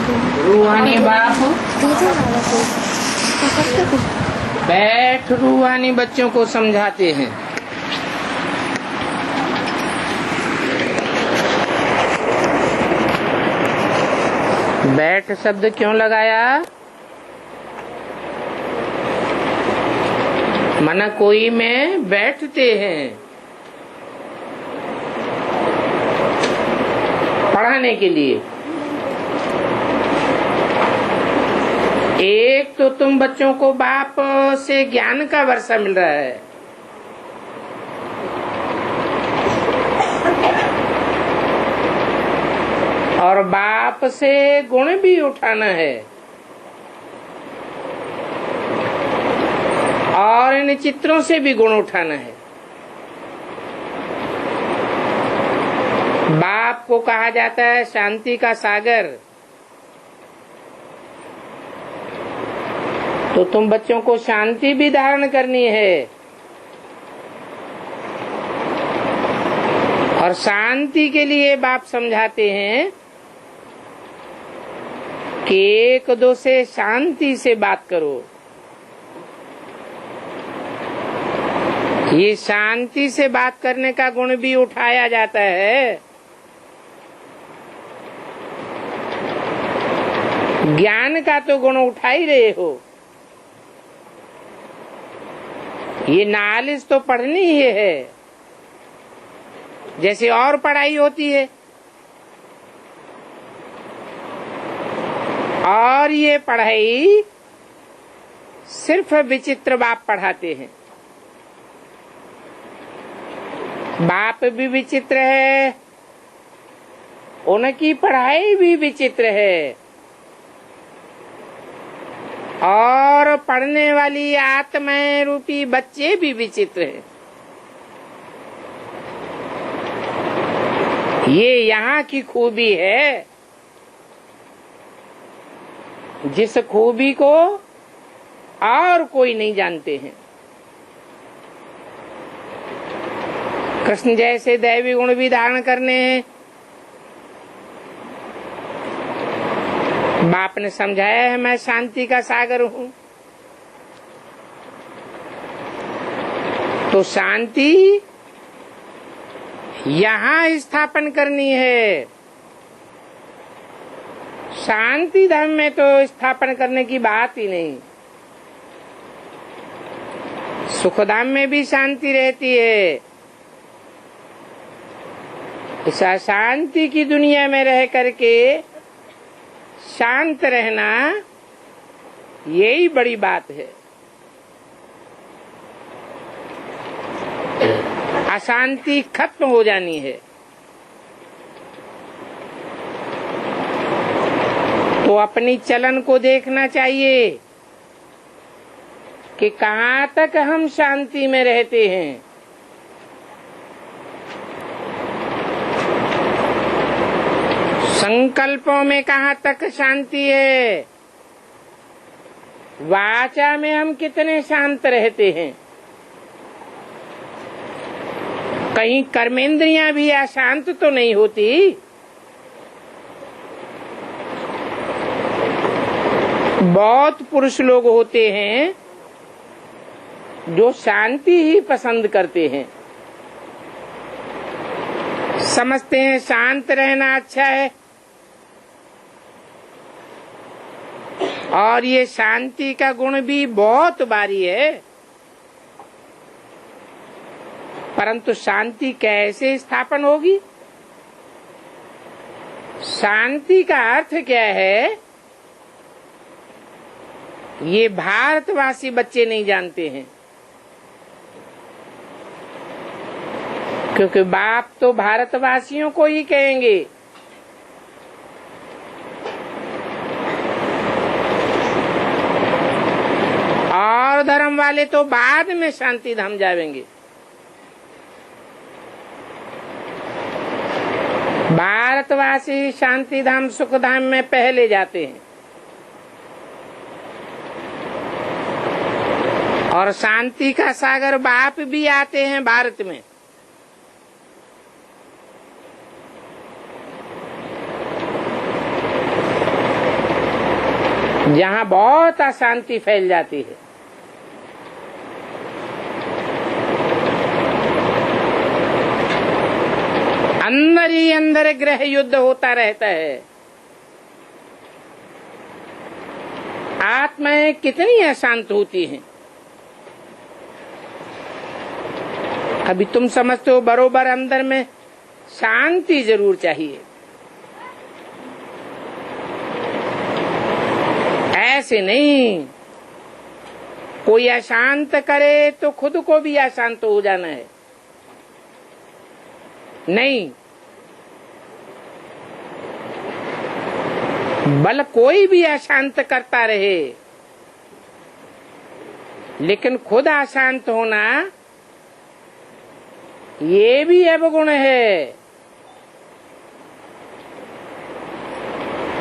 रूहानी बाप बैठ रूहानी बच्चों को समझाते हैं। बैठ शब्द क्यों लगाया? मना कोई में बैठते हैं पढ़ाने के लिए। एक तो तुम बच्चों को बाप से ज्ञान का वर्षा मिल रहा है, और बाप से गुण भी उठाना है, और इन चित्रों से भी गुण उठाना है। बाप को कहा जाता है शांति का सागर। तो तुम बच्चों को शांति भी धारण करनी है, और शांति के लिए बाप समझाते हैं कि एक दो से शांति से बात करो। ये शांति से बात करने का गुण भी उठाया जाता है। ज्ञान का तो गुण उठा ही रहे हो, ये नॉलेज तो पढ़नी ही है जैसे और पढ़ाई होती है। और ये पढ़ाई सिर्फ विचित्र बाप पढ़ाते हैं। बाप भी विचित्र है, उनकी पढ़ाई भी विचित्र है, और पढ़ने वाली आत्माएं रूपी बच्चे भी विचित्र हैं। ये यहाँ की खूबी है, जिस खूबी को और कोई नहीं जानते हैं। कृष्ण जैसे दैवी गुण भी धारण करने हैं। बाप ने समझाया है मैं शांति का सागर हूँ, तो शांति यहाँ स्थापन करनी है। शांति धाम में तो स्थापन करने की बात ही नहीं। सुखधाम में भी शांति रहती है। इस शांति की दुनिया में रह करके शांत रहना, यही बड़ी बात है। अशांति खत्म हो जानी है। तो अपनी चलन को देखना चाहिए कि कहाँ तक हम शांति में रहते हैं। संकल्पों में कहाँ तक शांति है, वाचा में हम कितने शांत रहते हैं। कहीं कर्मेंद्रियां भी अशांत तो नहीं होती। बहुत पुरुष लोग होते हैं जो शांति ही पसंद करते हैं, समझते हैं शांत रहना अच्छा है। और ये शांति का गुण भी बहुत भारी है, परंतु शांति कैसे स्थापन होगी? शांति का अर्थ क्या है, ये भारतवासी बच्चे नहीं जानते हैं। क्योंकि बाप तो भारतवासियों को ही कहेंगे। और धर्म वाले तो बाद में शांति धाम जाएंगे। भारतवासी शांति धाम सुख धाम में पहले जाते हैं, और शांति का सागर बाप भी आते हैं भारत में। जहाँ बहुत अशांति फैल जाती है। अंदर ही अंदर ग्रह युद्ध होता रहता है। आत्माएं कितनी अशांत होती हैं। अभी तुम समझते हो बरोबर अंदर में शांति जरूर चाहिए। ऐसे नहीं, कोई अशांत करे तो खुद को भी अशांत हो जाना है। नहीं, बल कोई भी अशांत करता रहे, लेकिन खुद अशांत होना ये भी अवगुण है।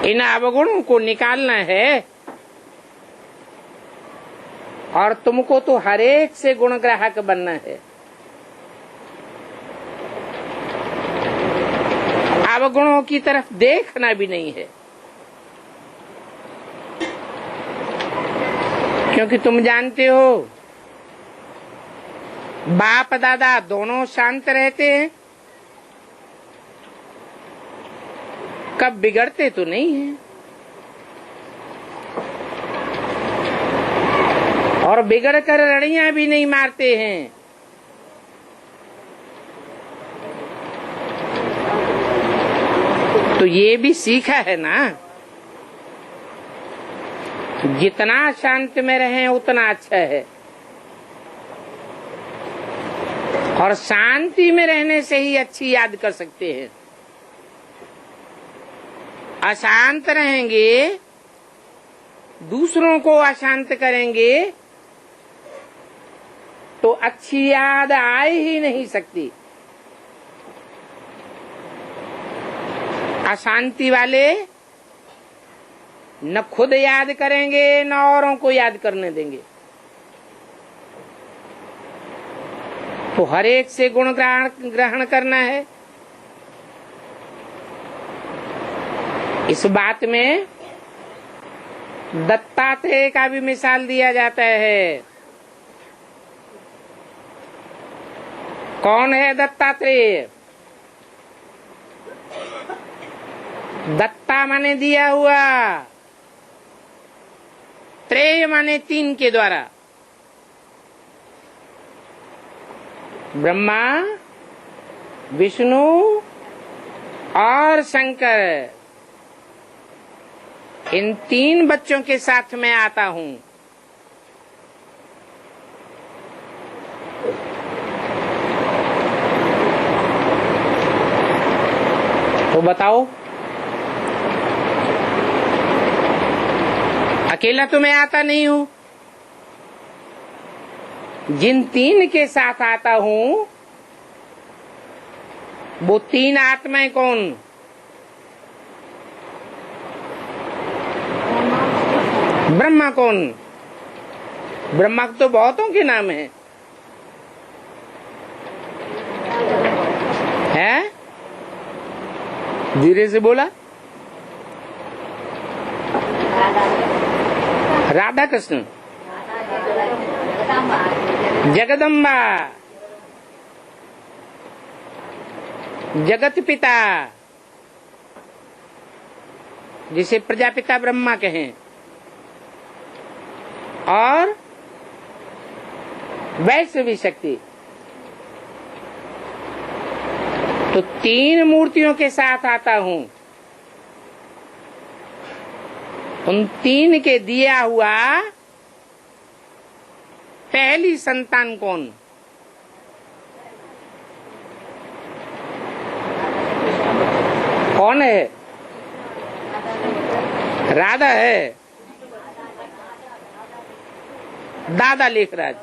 इन अवगुणों को निकालना है। और तुमको तो हरेक से गुण ग्राहक बनना है। अवगुणों की तरफ देखना भी नहीं है, क्योंकि तुम जानते हो बाप दादा दोनों शांत रहते हैं, कब बिगड़ते तो नहीं है। और बिगड़ कर लड़ियां भी नहीं मारते हैं। तो ये भी सीखा है ना, जितना शांत में रहें उतना अच्छा है। और शांति में रहने से ही अच्छी याद कर सकते हैं। अशांत रहेंगे, दूसरों को अशांत करेंगे तो अच्छी याद आ ही नहीं सकती। अशांति वाले न खुद याद करेंगे न औरों को याद करने देंगे। तो हर एक से गुण ग्रहण करना है। इस बात में दत्तात्रेय का भी मिसाल दिया जाता है। कौन है दत्तात्रेय? दत्ता माने दिया हुआ, त्रेय माने तीन के द्वारा। ब्रह्मा, विष्णु और शंकर, इन तीन बच्चों के साथ मैं आता हूँ। तो बताओ, अकेला तो मैं आता नहीं हूँ। जिन तीन के साथ आता हूँ वो तीन आत्माएं कौन? ब्रह्मा कौन? ब्रह्मा तो बहुतों के नाम है। हैं? धीरे से बोला। राधा कृष्ण, जगदम्बा, जगत पिता, जिसे प्रजापिता ब्रह्मा कहें, और वैश्वी शक्ति। तो तीन मूर्तियों के साथ आता हूँ। उन तीन के दिया हुआ पहली संतान कौन? कौन है? राधा है। दादा लेखराज।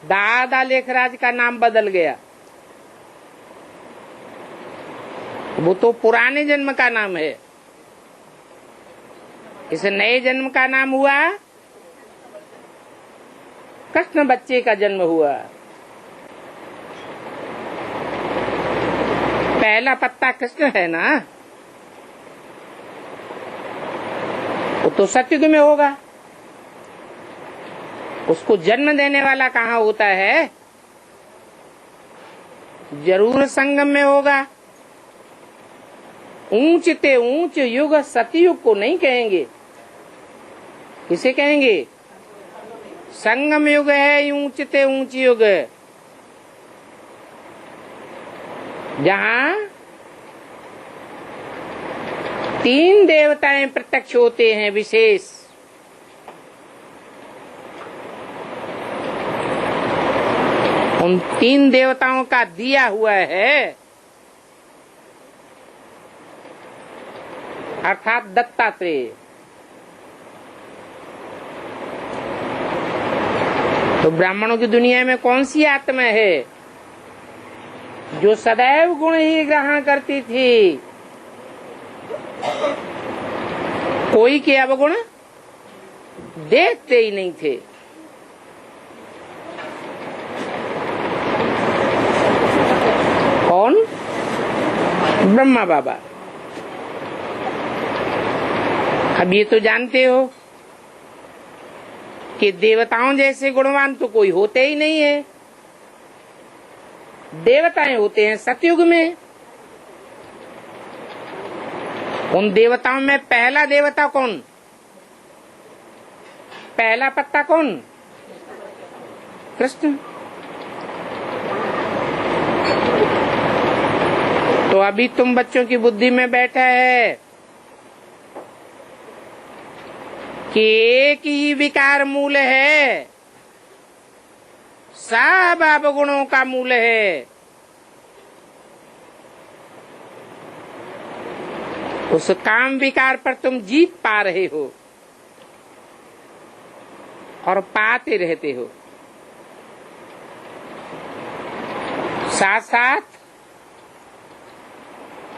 दादा लेखराज का नाम बदल गया। वो तो पुराने जन्म का नाम है। इस नए जन्म का नाम हुआ कृष्ण। बच्चे का जन्म हुआ। पहला पत्ता कृष्ण है ना। वो तो सतयुग में होगा। उसको जन्म देने वाला कहाँ होता है? जरूर संगम में होगा। ऊंच ते ऊंच युग सतयुग को नहीं कहेंगे, किसे कहेंगे? संगम युग है ऊंच ते ऊंच युग, जहाँ 3 देवताएं प्रत्यक्ष होते हैं विशेष। उन 3 देवताओं का दिया हुआ है, अर्थात दत्तात्रेय। तो ब्राह्मणों की दुनिया में कौन सी आत्मा है जो सदैव गुण ही ग्रहण करती थी, कोई के अवगुण देखते ही नहीं थे? कौन? ब्रह्मा बाबा। अब ये तो जानते हो कि देवताओं जैसे गुणवान तो कोई होते ही नहीं है। देवताएं होते हैं सतयुग में। उन देवताओं में पहला देवता कौन? पहला पत्ता कौन? कृष्ण। तो अभी तुम बच्चों की बुद्धि में बैठा है कि एक ही विकार मूल है, सब अवगुणों का मूल है। उस काम विकार पर तुम जीत पा रहे हो और पाते रहते हो, साथ साथ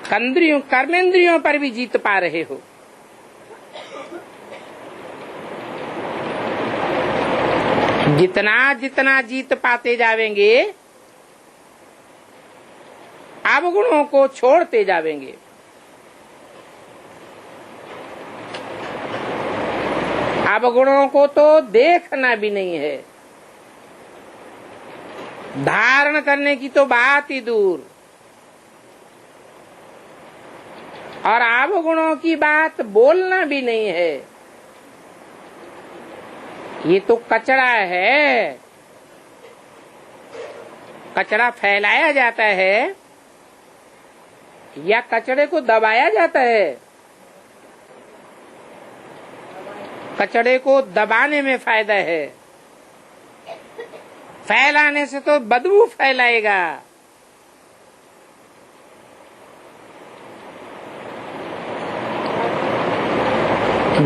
कर्मेंद्रियों पर भी जीत पा रहे हो। जितना जितना जीत पाते जावेंगे, अवगुणों को छोड़ते जावेंगे। अवगुणों को तो देखना भी नहीं है, धारण करने की तो बात ही दूर, और अवगुणों की बात बोलना भी नहीं है। ये तो कचरा है। कचरा फैलाया जाता है या कचरे को दबाया जाता है? कचरे को दबाने में फायदा है, फैलाने से तो बदबू फैलाएगा।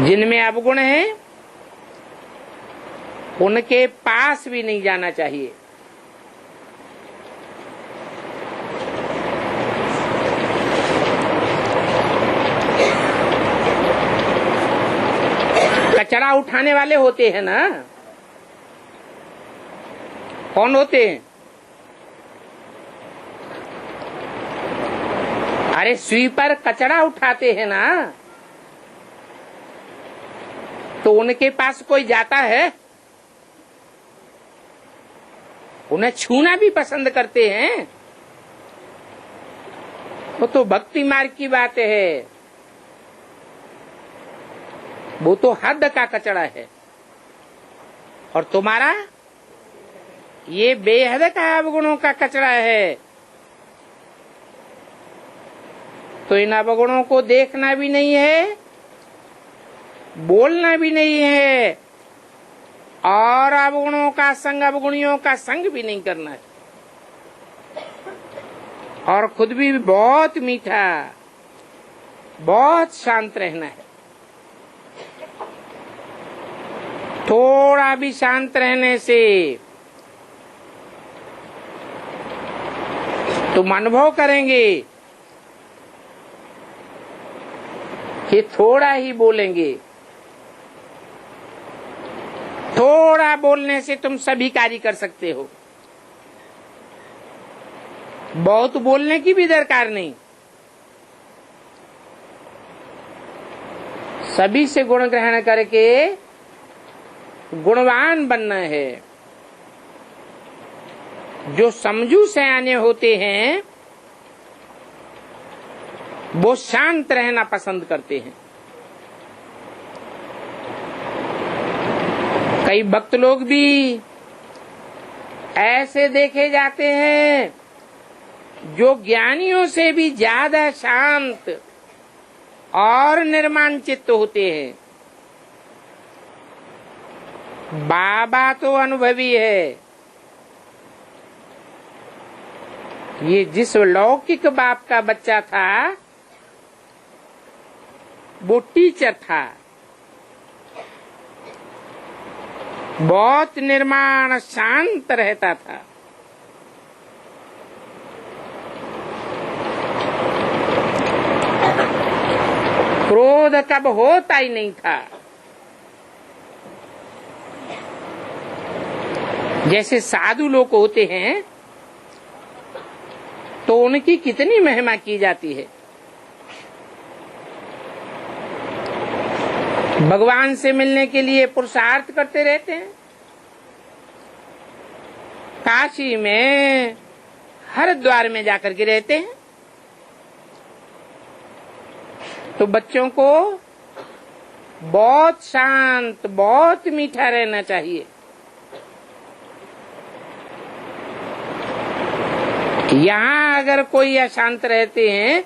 जिनमें अवगुण है उनके पास भी नहीं जाना चाहिए। कचरा उठाने वाले होते हैं ना, कौन होते हैं? अरे स्वीपर कचरा उठाते हैं ना, तो उनके पास कोई जाता है? उन्हें छूना भी पसंद करते हैं। वो तो भक्ति मार्ग की बात है, वो तो हद का कचरा है। और तुम्हारा ये बेहद का अवगुणों का कचरा है। तो इन अवगुणों को देखना भी नहीं है, बोलना भी नहीं है, और अवगुणों का संग, अवगुणियों का संग भी नहीं करना है। और खुद भी बहुत मीठा, बहुत शांत रहना है। थोड़ा भी शांत रहने से तुम अनुभव करेंगे कि थोड़ा ही बोलेंगे, थोड़ा बोलने से तुम सभी कार्य कर सकते हो। बहुत बोलने की भी दरकार नहीं, सभी से गुण ग्रहण करके गुणवान बनना है। जो समझू सयाने होते हैं वो शांत रहना पसंद करते हैं। कई भक्त लोग भी ऐसे देखे जाते हैं जो ज्ञानियों से भी ज्यादा शांत और निर्माण चित्त होते हैं। बाबा तो अनुभवी है। ये जिस लौकिक बाप का बच्चा था वो टीचर था, बहुत निर्माण शांत रहता था। क्रोध कब होता ही नहीं था। जैसे साधु लोग होते हैं तो उनकी कितनी महिमा की जाती है। भगवान से मिलने के लिए पुरुषार्थ करते रहते हैं। काशी में हरिद्वार में जाकर के रहते हैं। तो बच्चों को बहुत शांत, बहुत मीठा रहना चाहिए। यहाँ अगर कोई अशांत रहते हैं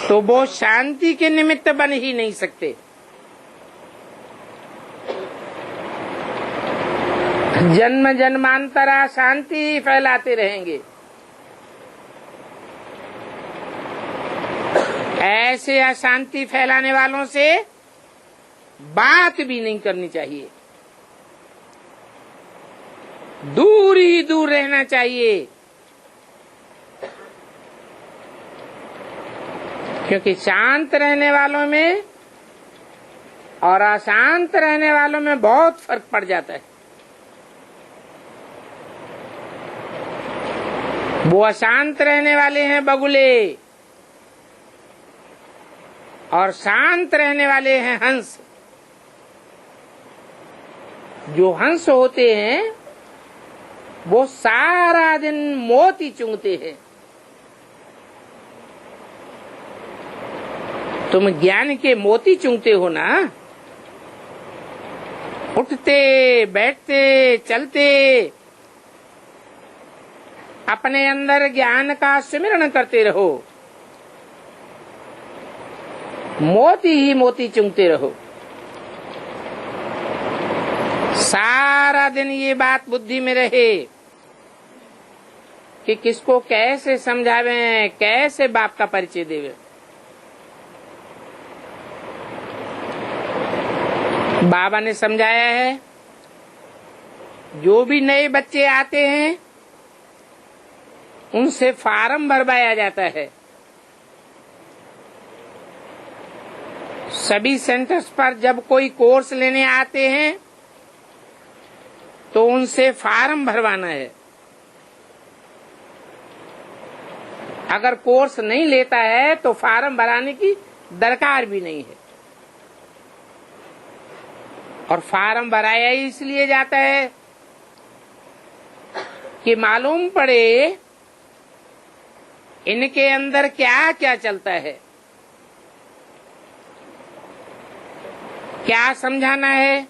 तो वो शांति के निमित्त बन ही नहीं सकते। जन्म जन्मांतरा शांति फैलाते रहेंगे। ऐसे अशांति फैलाने वालों से बात भी नहीं करनी चाहिए। दूर ही दूर रहना चाहिए। क्योंकि शांत रहने वालों में और अशांत रहने वालों में बहुत फर्क पड़ जाता है। वो अशांत रहने वाले हैं बगुले और शांत रहने वाले हैं हंस। जो हंस होते हैं वो सारा दिन मोती चुंगते हैं। तुम ज्ञान के मोती चुंगते हो ना, उठते बैठते चलते अपने अंदर ज्ञान का सिमरण करते रहो, मोती ही मोती चुंगते रहो। सारा दिन ये बात बुद्धि में रहे कि किसको कैसे समझावें, कैसे बाप का परिचय देवे। बाबा ने समझाया है, जो भी नए बच्चे आते हैं उनसे फार्म भरवाया जाता है। सभी सेंटर्स पर जब कोई कोर्स लेने आते हैं तो उनसे फार्म भरवाना है। अगर कोर्स नहीं लेता है तो फार्म भराने की दरकार भी नहीं है। और फार्म भराया ही इसलिए जाता है कि मालूम पड़े इनके अंदर क्या क्या चलता है, क्या समझाना है।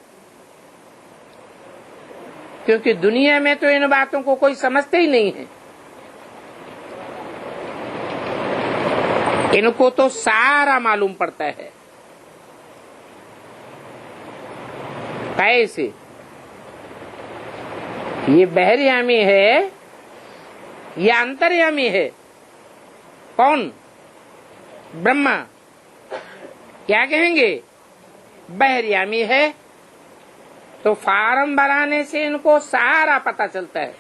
क्योंकि दुनिया में तो इन बातों को कोई समझते ही नहीं है। इनको तो सारा मालूम पड़ता है। कैसे? ये बहरयामी है या अंतर्यामी है? कौन? ब्रह्मा। क्या कहेंगे? बहरयामी है। तो फार्म भराने से इनको सारा पता चलता है।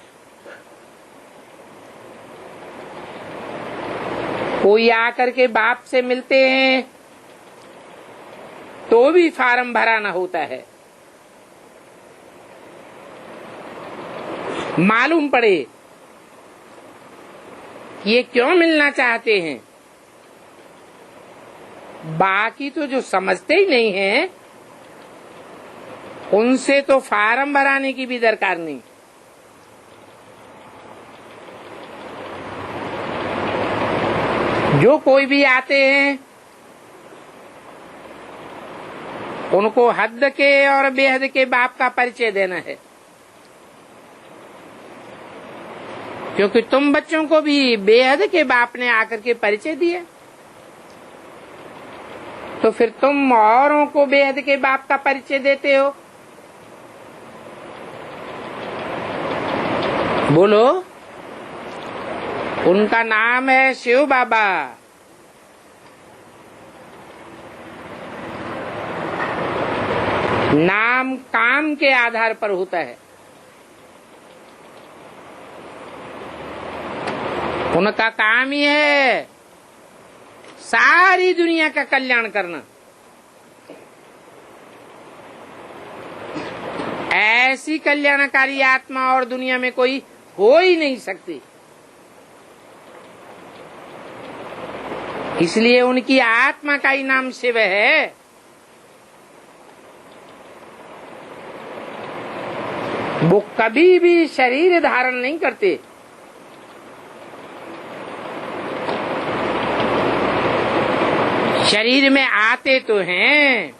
कोई आकर के बाप से मिलते हैं तो भी फार्म भराना होता है। मालूम पड़े ये क्यों मिलना चाहते हैं, बाकी तो जो समझते ही नहीं है उनसे तो फार्म भराने की भी दरकार नहीं। जो कोई भी आते हैं उनको हद के और बेहद के बाप का परिचय देना है, क्योंकि तुम बच्चों को भी बेहद के बाप ने आकर के परिचय दिया, तो फिर तुम औरों को बेहद के बाप का परिचय देते हो। बोलो, उनका नाम है शिव बाबा। नाम काम के आधार पर होता है। उनका काम ही है सारी दुनिया का कल्याण करना। ऐसी कल्याणकारी आत्मा और दुनिया में कोई हो ही नहीं सकती। इसलिए उनकी आत्मा का ही नाम शिव है। वो कभी भी शरीर धारण नहीं करते। शरीर में आते तो हैं,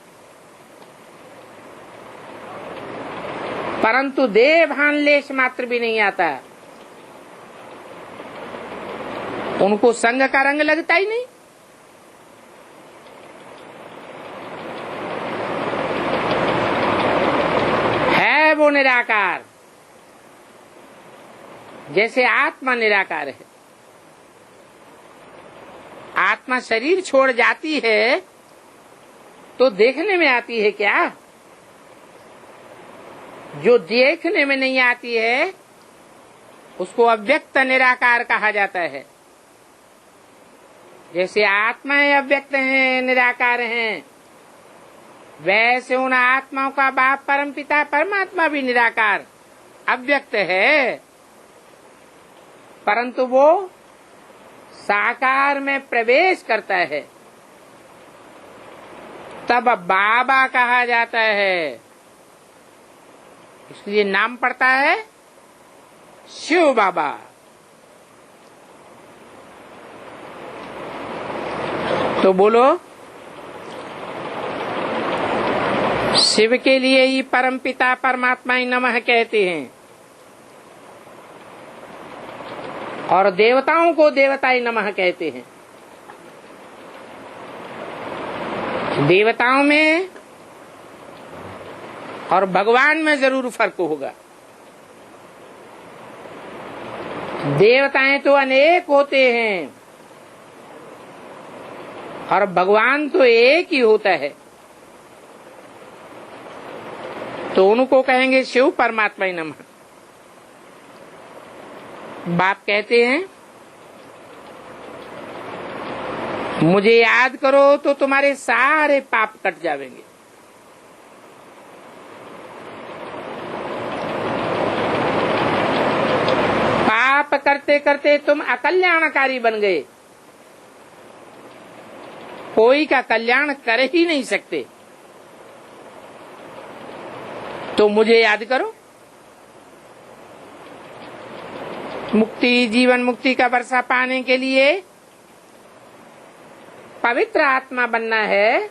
परंतु देह भान लेश मात्र भी नहीं आता। उनको संग का रंग लगता ही नहीं। है वो निराकार, जैसे आत्मा निराकार है। आत्मा शरीर छोड़ जाती है तो देखने में आती है क्या? जो देखने में नहीं आती है उसको अव्यक्त निराकार कहा जाता है। जैसे आत्माएं अव्यक्त हैं, निराकार हैं, वैसे उन आत्माओं का बाप परमपिता परमात्मा भी निराकार अव्यक्त है, परंतु वो साकार में प्रवेश करता है, तब बाबा कहा जाता है। इसलिए नाम पड़ता है शिव बाबा। तो बोलो, शिव के लिए ही परमपिता परमात्मा ही नमः कहते हैं, और देवताओं को देवता ही नमः कहते हैं। देवताओं में और भगवान में जरूर फर्क होगा। देवताएं तो अनेक होते हैं और भगवान तो एक ही होता है, तो उनको कहेंगे शिव परमात्मा ही नमः। बाप कहते हैं, मुझे याद करो तो तुम्हारे सारे पाप कट जाएंगे। पाप करते करते तुम अकल्याणकारी बन गए, कोई का कल्याण कर ही नहीं सकते। तो मुझे याद करो। मुक्ति, जीवन मुक्ति का वर्षा पाने के लिए पवित्र आत्मा बनना है,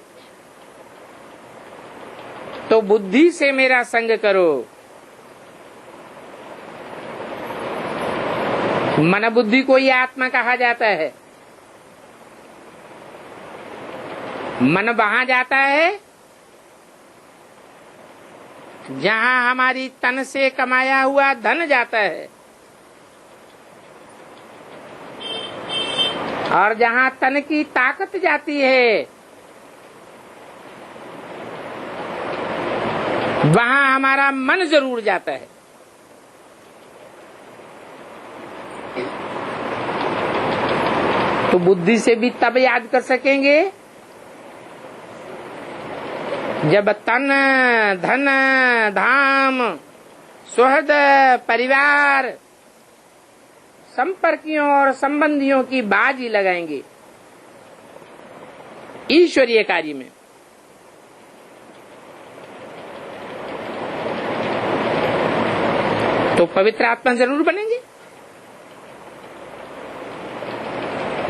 तो बुद्धि से मेरा संग करो। मन बुद्धि को ही आत्मा कहा जाता है। मन वहां जाता है जहां हमारी तन से कमाया हुआ धन जाता है, और जहां तन की ताकत जाती है वहां हमारा मन जरूर जाता है। तो बुद्धि से भी तब याद कर सकेंगे जब तन, धन, धाम, सुहृद, परिवार, संपर्कियों और संबंधियों की बाजी लगाएंगे। ईश्वरीय कार्य में। तो पवित्र आत्मा जरूर बनेंगे।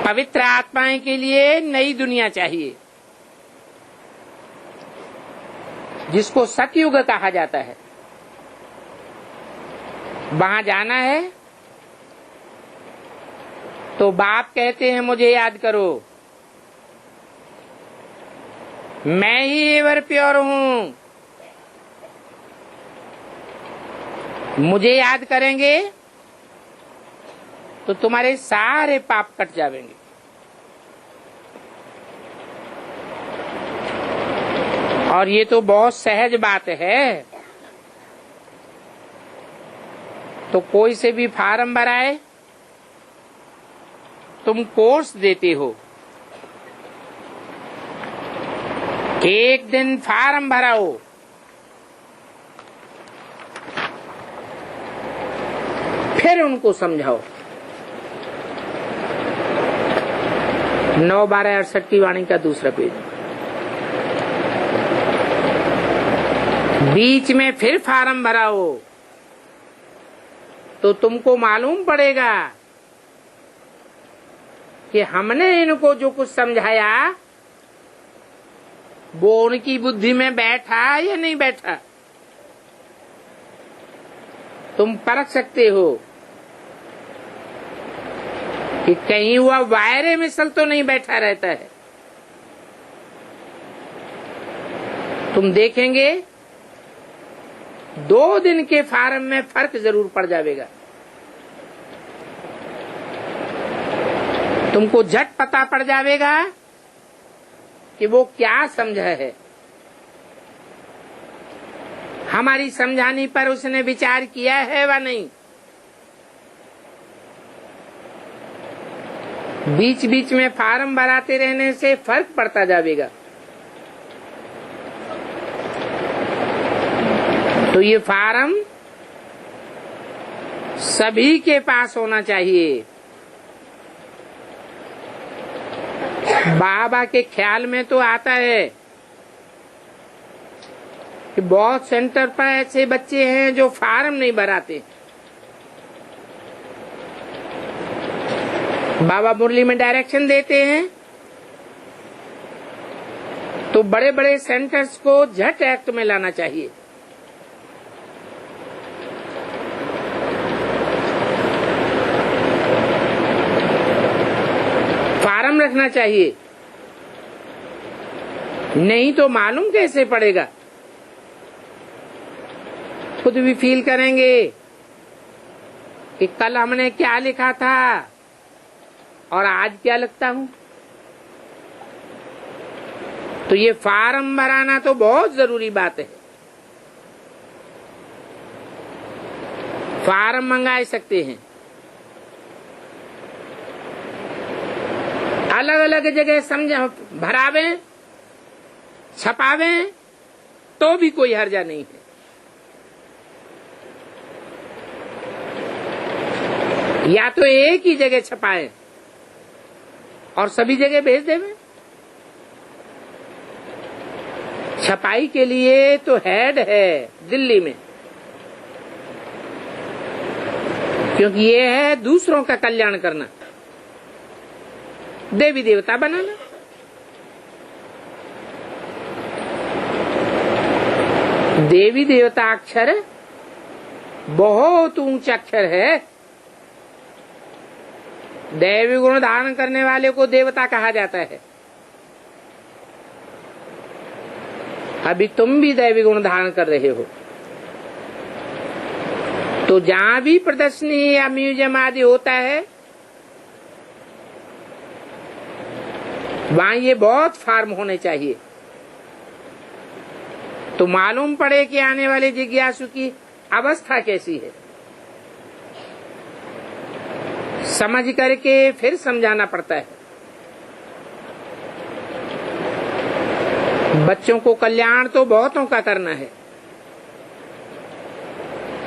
पवित्र आत्माएं के लिए नई दुनिया चाहिए, जिसको सतयुग कहा जाता है। वहां जाना है तो बाप कहते हैं मुझे याद करो, मैं ही एवर प्योर हूं। मुझे याद करेंगे तो तुम्हारे सारे पाप कट जाएंगे। और ये तो बहुत सहज बात है। तो कोई से भी फार्म भराए, तुम कोर्स देते हो, एक दिन फार्म भराओ, फिर उनको समझाओ। 9/12/68 की वाणी का दूसरा पेज। बीच में फिर फार्म भराओ तो तुमको मालूम पड़ेगा कि हमने इनको जो कुछ समझाया वो उनकी बुद्धि में बैठा या नहीं बैठा। तुम परख सकते हो कि कहीं वह वायरे मिसल तो नहीं बैठा रहता है। तुम देखेंगे 2 दिन के फार्म में फर्क जरूर पड़ जाएगा। तुमको झट पता पड़ जाएगा कि वो क्या समझा है। हमारी समझाने पर उसने विचार किया है व नहीं। बीच बीच में फार्म भराते रहने से फर्क पड़ता जाएगा। तो ये फार्म सभी के पास होना चाहिए। बाबा के ख्याल में तो आता है कि बहुत सेंटर पर ऐसे बच्चे हैं जो फार्म नहीं भराते। बाबा मुरली में डायरेक्शन देते हैं तो बड़े बड़े सेंटर्स को झट एक्ट में लाना चाहिए। फार्म रखना चाहिए, नहीं तो मालूम कैसे पड़ेगा। खुद भी फील करेंगे कि कल हमने क्या लिखा था और आज क्या लिखता हूं। तो ये फार्म भराना तो बहुत जरूरी बात है। फार्म मंगा सकते हैं, अलग अलग जगह समझा भरावे छपावे तो भी कोई हर्जा नहीं है। या तो एक ही जगह छपाए और सभी जगह भेज देवे। छपाई के लिए तो हेड है दिल्ली में, क्योंकि ये है दूसरों का कल्याण करना, देवी देवता बनाना। देवी देवता अक्षर बहुत ऊंचा अक्षर है। दैवी गुण धारण करने वाले को देवता कहा जाता है। अभी तुम भी दैवी गुण धारण कर रहे हो। तो जहां भी प्रदर्शनी या म्यूजियम आदि होता है वहां ये बहुत फार्म होने चाहिए, तो मालूम पड़े कि आने वाले जिज्ञासु की अवस्था कैसी है। समझ करके फिर समझाना पड़ता है। बच्चों को कल्याण तो बहुतों का करना है,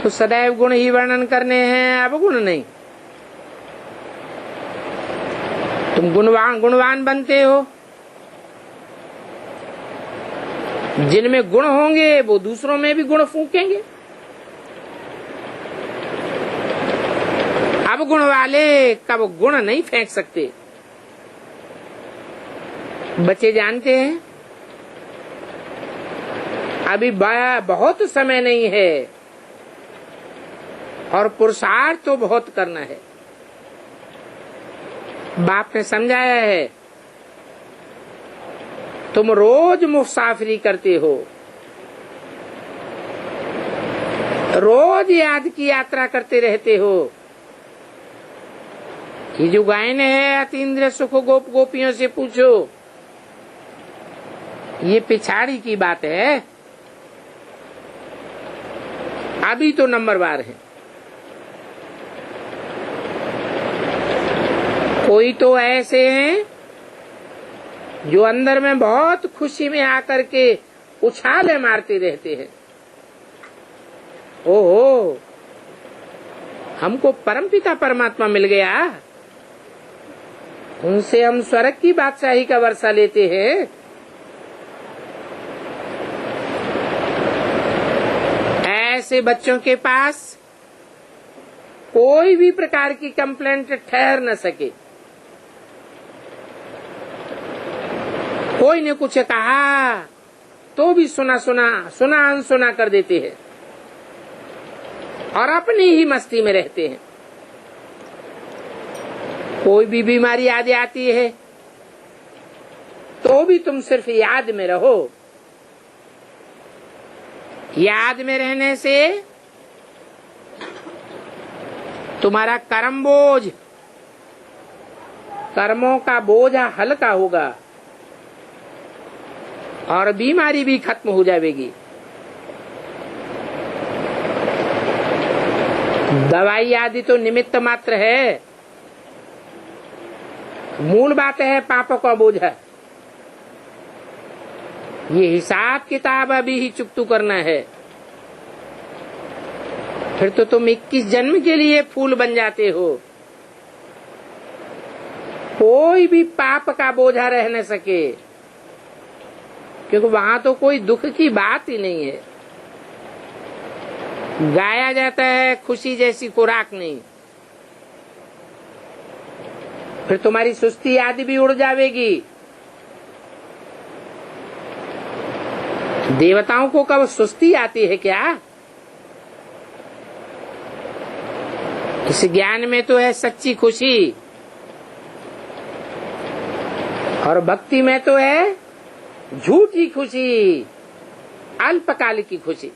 तो सदैव गुण ही वर्णन करने हैं, अब गुण नहीं। तुम गुणवान बनते हो जिनमें गुण होंगे वो दूसरों में भी गुण फूकेंगे। अब गुण वाले कब गुण नहीं फेंक सकते। बच्चे जानते हैं अभी बहुत समय नहीं है और पुरुषार्थ तो बहुत करना है। बाप ने समझाया है, तुम रोज मुसाफिरी करते हो, रोज याद की यात्रा करते रहते हो। ये जो गायन है अतीन्द्रिय सुख गोप गोपियों से पूछो, ये पिछाड़ी की बात है, अभी तो नंबरवार है। कोई तो ऐसे हैं जो अंदर में बहुत खुशी में आकर के उछाले मारते रहते हैं। ओहो, हमको परमपिता परमात्मा मिल गया, उनसे हम स्वर्ग की बादशाही का वर्षा लेते हैं। ऐसे बच्चों के पास कोई भी प्रकार की कंप्लेंट ठहर न सके। कोई ने कुछ कहा तो भी सुना अनसुना कर देते हैं और अपनी ही मस्ती में रहते हैं। कोई भी बीमारी याद आती है तो भी तुम सिर्फ याद में रहो। याद में रहने से तुम्हारा कर्मों का बोझा हल्का होगा और बीमारी भी खत्म हो जाएगी। दवाई आदि तो निमित्त मात्र है, मूल बात है पापों का बोझा। ये हिसाब किताब अभी ही चुकतू करना है, फिर तो तुम 21 जन्म के लिए फूल बन जाते हो। कोई भी पाप का बोझा रह न सके, क्योंकि वहां तो कोई दुख की बात ही नहीं है। गाया जाता है खुशी जैसी खुराक नहीं, फिर तुम्हारी सुस्ती आदि भी उड़ जाएगी। देवताओं को कब सुस्ती आती है क्या? इस ज्ञान में तो है सच्ची खुशी, और भक्ति में तो है झूठी खुशी, अल्पकाल की खुशी।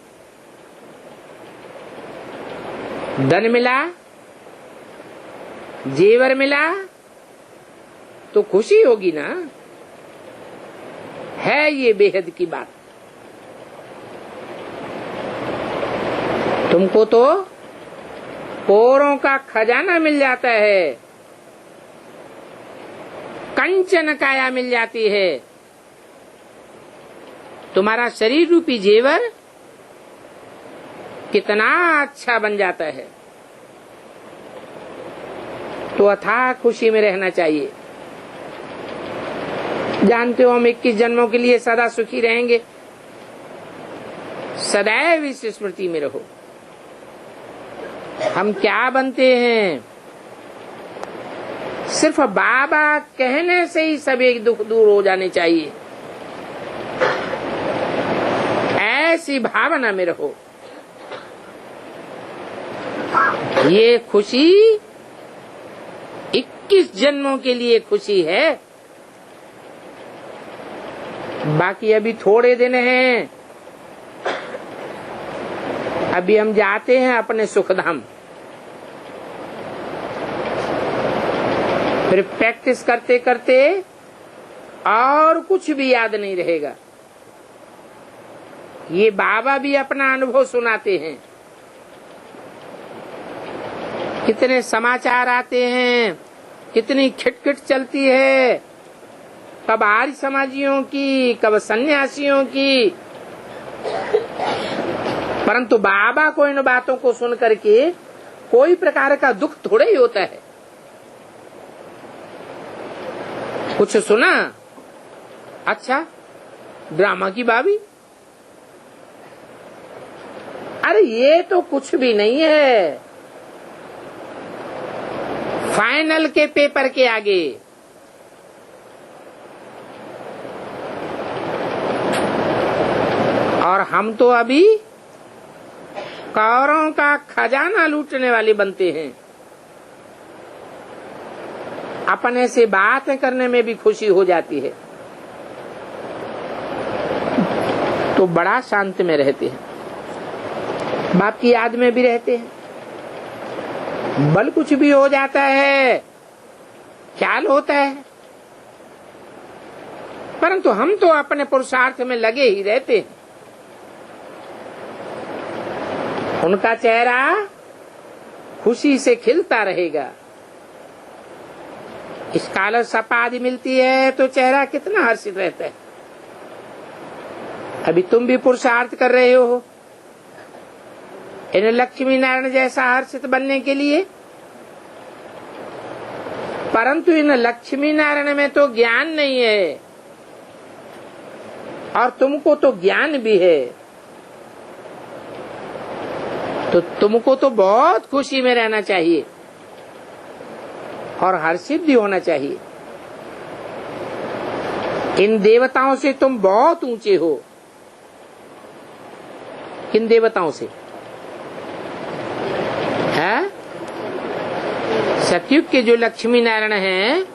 धन मिला, जेवर मिला तो खुशी होगी ना, है ये बेहद की बात। तुमको तो कोरों का खजाना मिल जाता है, कंचन काया मिल जाती है, तुम्हारा शरीर रूपी जेवर कितना अच्छा बन जाता है। तो अथाह खुशी में रहना चाहिए। जानते हो हम 21 जन्मों के लिए सदा सुखी रहेंगे, सदैव इस स्मृति में रहो। हम क्या बनते हैं, सिर्फ बाबा कहने से ही सब एक दुख दूर हो जाने चाहिए, ऐसी भावना में रहो। ये खुशी 21 जन्मों के लिए खुशी है। बाकी अभी थोड़े दिन हैं, अभी हम जाते हैं अपने सुखधाम, फिर प्रैक्टिस करते करते और कुछ भी याद नहीं रहेगा। ये बाबा भी अपना अनुभव सुनाते हैं। कितने समाचार आते हैं, कितनी खिटखिट चलती है, कब आर्य समाजियों की, कब सन्यासियों की, परंतु बाबा को इन बातों को सुन करके कोई प्रकार का दुख थोड़ा ही होता है। कुछ सुना, अच्छा ड्रामा की बाबी, ये तो कुछ भी नहीं है फाइनल के पेपर के आगे। और हम तो अभी कौरों का खजाना लूटने वाले बनते हैं। अपने से बातें करने में भी खुशी हो जाती है, तो बड़ा शांत में रहते हैं, बाप की याद में भी रहते हैं। बल कुछ भी हो जाता है, ख्याल होता है, परंतु हम तो अपने पुरुषार्थ में लगे ही रहते हैं। उनका चेहरा खुशी से खिलता रहेगा। स्कॉलरशिप आदि मिलती है तो चेहरा कितना हर्षित रहता है। अभी तुम भी पुरुषार्थ कर रहे हो इन लक्ष्मी नारायण जैसा हर्षित बनने के लिए, परंतु इन लक्ष्मी नारायण में तो ज्ञान नहीं है और तुमको तो ज्ञान भी है, तो तुमको तो बहुत खुशी में रहना चाहिए और हर्षित भी होना चाहिए। इन देवताओं से तुम बहुत ऊंचे हो। किन देवताओं से है? सतयुग के जो लक्ष्मी नारायण हैं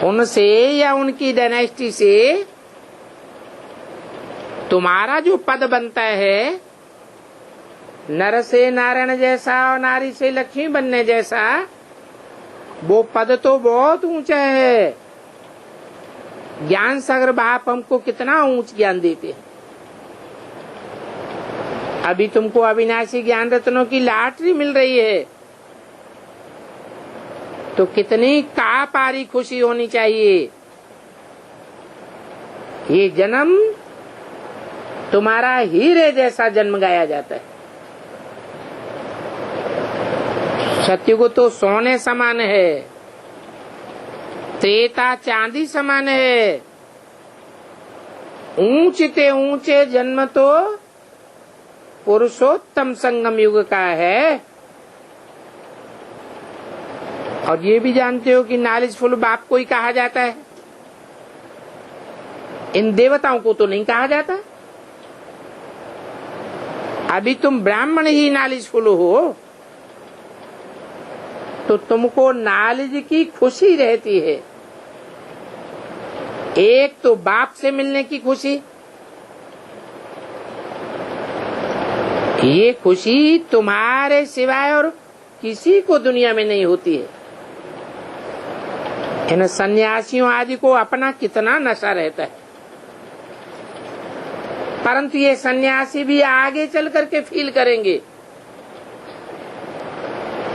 उनसे या उनकी डायनेस्टी से तुम्हारा जो पद बनता है, नर से नारायण जैसा और नारी से लक्ष्मी बनने जैसा, वो पद तो बहुत ऊंचा है। ज्ञान सागर बाप हमको कितना ऊंच ज्ञान देते हैं। अभी तुमको अविनाशी ज्ञान रत्नों की लॉटरी मिल रही है, तो कितनी कापारी खुशी होनी चाहिए। ये जन्म तुम्हारा हीरे जैसा जन्म गाया जाता है। सतयुग तो सोने समान है, त्रेता चांदी समान है। ऊंचे ऊंचे जन्म तो पुरुषोत्तम संगम युग का है। और ये भी जानते हो कि नॉलेजफुल बाप को ही कहा जाता है, इन देवताओं को तो नहीं कहा जाता। अभी तुम ब्राह्मण ही नॉलेजफुल हो तो तुमको नॉलेज की खुशी रहती है। एक तो बाप से मिलने की खुशी, ये खुशी तुम्हारे सिवाय और किसी को दुनिया में नहीं होती है। इन सन्यासियों आदि को अपना कितना नशा रहता है, परंतु ये सन्यासी भी आगे चल करके फील करेंगे।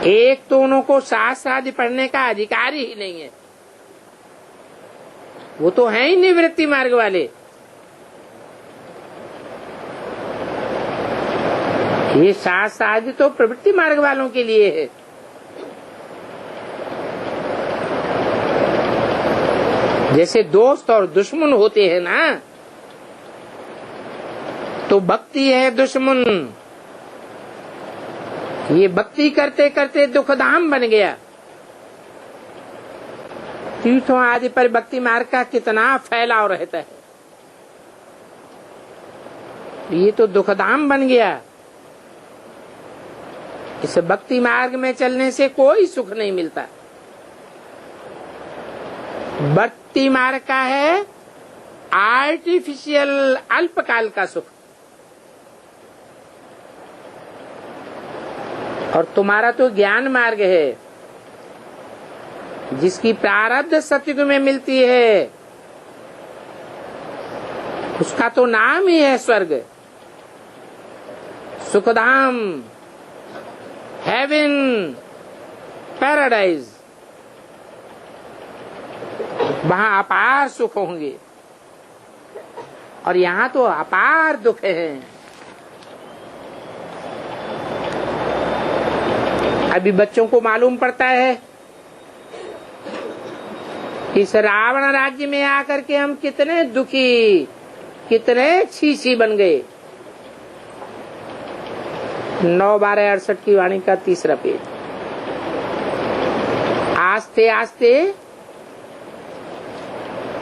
एक तो उनको शास्त्र आदि पढ़ने का अधिकार ही नहीं है, वो तो है ही निवृत्ति मार्ग वाले। ये शास्त्र आदि तो प्रवृत्ति मार्ग वालों के लिए है। जैसे दोस्त और दुश्मन होते हैं ना, तो भक्ति है दुश्मन। ये भक्ति करते करते दुखधाम बन गया। तीर्थों आदि पर भक्ति मार्ग का कितना फैलाव रहता है, ये तो दुखधाम बन गया। इस भक्ति मार्ग में चलने से कोई सुख नहीं मिलता। भक्ति मार्ग का है आर्टिफिशियल अल्पकाल का सुख, और तुम्हारा तो ज्ञान मार्ग है जिसकी प्रारब्ध सतयुग में मिलती है। उसका तो नाम ही है स्वर्ग, सुखधाम, हेवन, पैराडाइज। वहां अपार सुख होंगे और यहाँ तो अपार दुख हैं। अभी बच्चों को मालूम पड़ता है इस रावण राज्य में आकर के हम कितने दुखी, कितने छीछी बन गए। 9/12/68 की वाणी का 3रा पेज। आस्ते आस्ते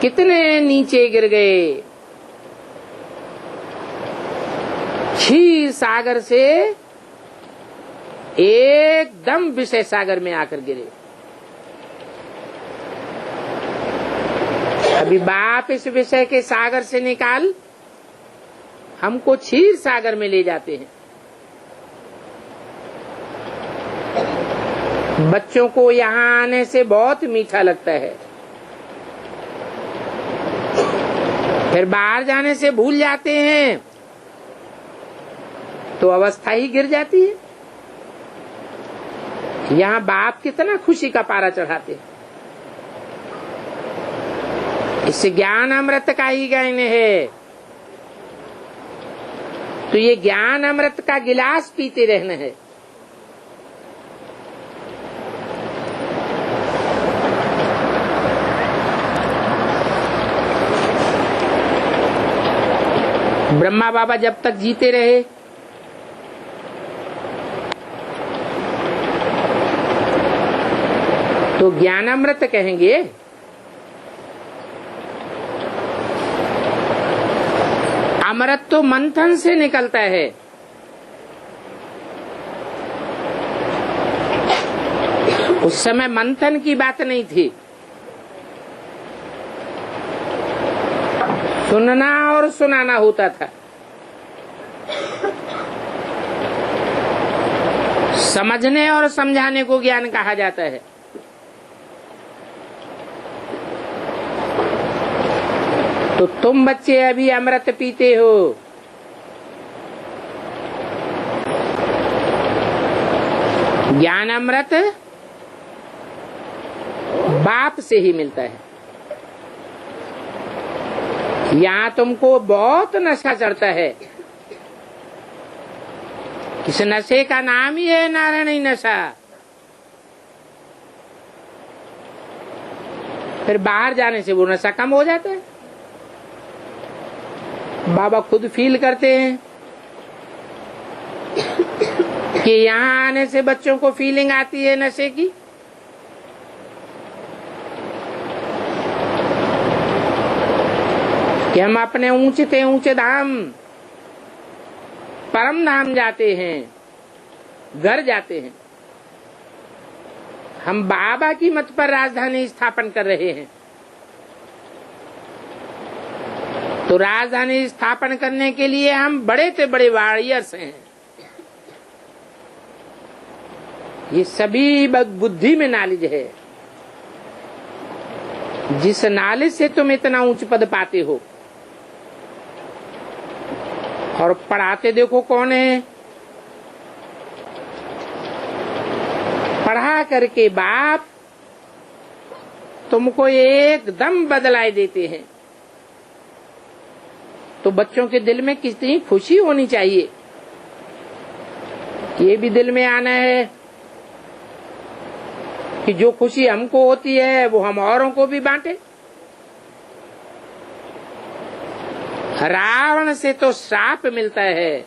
कितने नीचे गिर गए, क्षीर सागर से एकदम विषय सागर में आकर गिरे। अभी बाप इस विषय के सागर से निकाल हमको क्षीर सागर में ले जाते हैं। बच्चों को यहाँ आने से बहुत मीठा लगता है, फिर बाहर जाने से भूल जाते हैं तो अवस्था ही गिर जाती है। यहाँ बाप कितना खुशी का पारा चढ़ाते हैं। इस ज्ञान अमृत का ही गायन है, तो ये ज्ञान अमृत का गिलास पीते रहना है। ब्रह्मा बाबा जब तक जीते रहे तो ज्ञानामृत कहेंगे। अमृत तो मंथन से निकलता है, उस समय मंथन की बात नहीं थी। सुनना और सुनाना होता था। समझने और समझाने को ज्ञान कहा जाता है। तो तुम बच्चे अभी अमृत पीते हो, ज्ञान अमृत बाप से ही मिलता है। यहाँ तुमको बहुत नशा चढ़ता है। इस नशे का नाम ही है नारायणी नशा। फिर बाहर जाने से वो नशा कम हो जाता है। बाबा खुद फील करते हैं कि यहाँ आने से बच्चों को फीलिंग आती है नशे की। कि हम अपने ऊंचे ऊंचे धाम परम धाम जाते हैं, घर जाते हैं। हम बाबा की मत पर राजधानी स्थापन कर रहे हैं। तो राजधानी स्थापन करने के लिए हम बड़े से बड़े वॉरियर्स हैं। ये सभी बुद्धि में नॉलेज है। जिस नॉलेज से तुम इतना ऊंच पद पाते हो, और पढ़ाते देखो कौन है। पढ़ा करके बाप तुमको एकदम बदलाए देते हैं। तो बच्चों के दिल में कितनी खुशी होनी चाहिए। ये भी दिल में आना है कि जो खुशी हमको होती है वो हम औरों को भी बांटे। रावण से तो श्राप मिलता है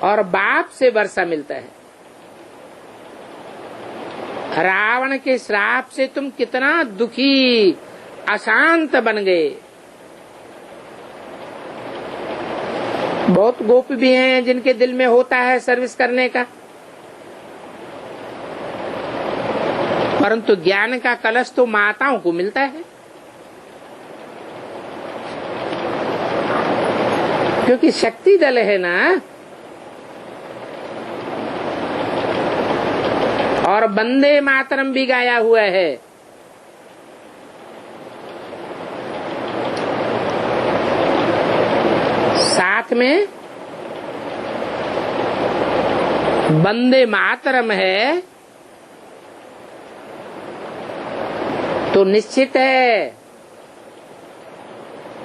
और बाप से वर्षा मिलता है। रावण के श्राप से तुम कितना दुखी अशांत बन गए। बहुत गोपी भी हैं जिनके दिल में होता है सर्विस करने का, परंतु ज्ञान का कलश तो माताओं को मिलता है। क्योंकि शक्ति दल है ना, और वंदे मातरम भी गाया हुआ है। साथ में वंदे मातरम है तो निश्चित है